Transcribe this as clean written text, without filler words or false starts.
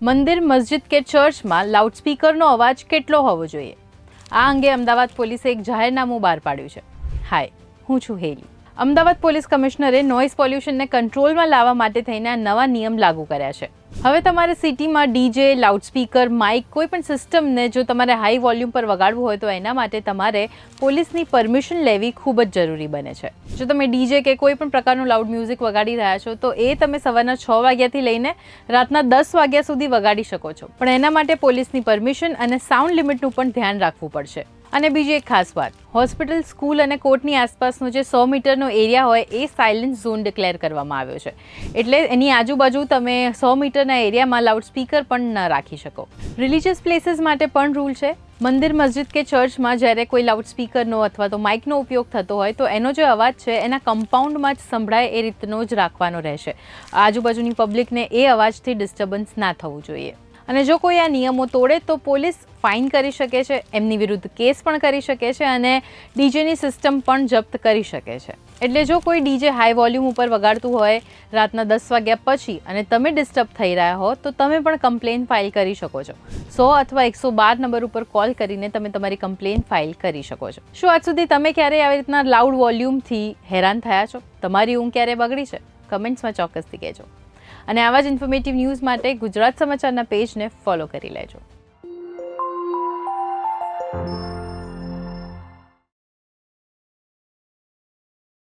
મંદિર, મસ્જિદ કે ચર્ચમાં લાઉડસ્પીકરનો અવાજ કેટલો હોવો જોઈએ? આ અંગે અમદાવાદ પોલીસે એક જાહેરનામું બહાર પાડ્યું છે. હાય, હું છું હેલી. અમદાવાદ પોલીસ કમિશનરે નોઇઝ પોલ્યુશનને કંટ્રોલમાં લાવવા માટે થઈને આ નવા નિયમ લાગુ કર્યા છે. હવે તમારે સિટીમાં ડીજે, લાઉડસ્પીકર, માઇક કોઈ પણ સિસ્ટમને જો તમારે હાઈ વોલ્યુમ પર વગાડવું હોય તો એના માટે તમારે પોલીસની પરમિશન લેવી ખૂબ જ જરૂરી બને છે. જો તમે ડીજે કે કોઈ પણ પ્રકારનું લાઉડ મ્યુઝિક વગાડી રહ્યા છો તો એ તમે સવારના 6 વાગ્યાથી લઈને રાતના 10 વાગ્યા સુધી વગાડી શકો છો, પણ એના માટે પોલીસની પરમિશન અને સાઉન્ડ લિમિટનું પણ ધ્યાન રાખવું પડશે. અને બીજી એક ખાસ વાત, હોસ્પિટલ, સ્કૂલ અને કોર્ટની આસપાસનો જે 100 મીટરનો એરિયા હોય એ સાયલન્ટ ઝોન ડિક્લેર કરવામાં આવ્યો છે. એટલે એની આજુબાજુ તમે 100 મીટરના એરિયામાં લાઉડસ્પીકર પણ ન રાખી શકો. રિલિજિયસ પ્લેસીસ માટે પણ રૂલ છે. મંદિર, મસ્જિદ કે ચર્ચમાં જ્યારે કોઈ લાઉડસ્પીકરનો અથવા તો માઇકનો ઉપયોગ થતો હોય તો એનો જે અવાજ છે એના કમ્પાઉન્ડમાં જ સંભળાય એ રીતનો જ રાખવાનો રહેશે. આજુબાજુની પબ્લિકને એ અવાજથી ડિસ્ટર્બન્સ ના થવું જોઈએ. અને જો કોઈ આ નિયમો તોડે તો પોલીસ ફાઇન કરી શકે છે, એમની વિરુદ્ધ કેસ પણ કરી શકે છે અને ડીજેની સિસ્ટમ પણ જપ્ત કરી શકે છે. એટલે જો કોઈ ડીજે હાઈ વોલ્યુમ ઉપર વગાડતું હોય રાતના 10 વાગ્યા પછી અને તમે ડિસ્ટર્બ થઈ રહ્યા હો તો તમે પણ કમ્પ્લેન ફાઇલ કરી શકો છો. 100 અથવા 112 નંબર ઉપર કોલ કરીને તમે તમારી કમ્પ્લેન ફાઇલ કરી શકો છો. શું આજ સુધી તમે ક્યારેય આવી રીતના લાઉડ વોલ્યુમથી હેરાન થયા છો? તમારી ઊંઘ ક્યારે બગડી છે? કમેન્ટ્સમાં ચોક્કસથી કહેજો. અને આવા જ ઇન્ફોર્મેટિવ ન્યૂઝ માટે ગુજરાત સમાચારના પેજને ફોલો કરી લેજો.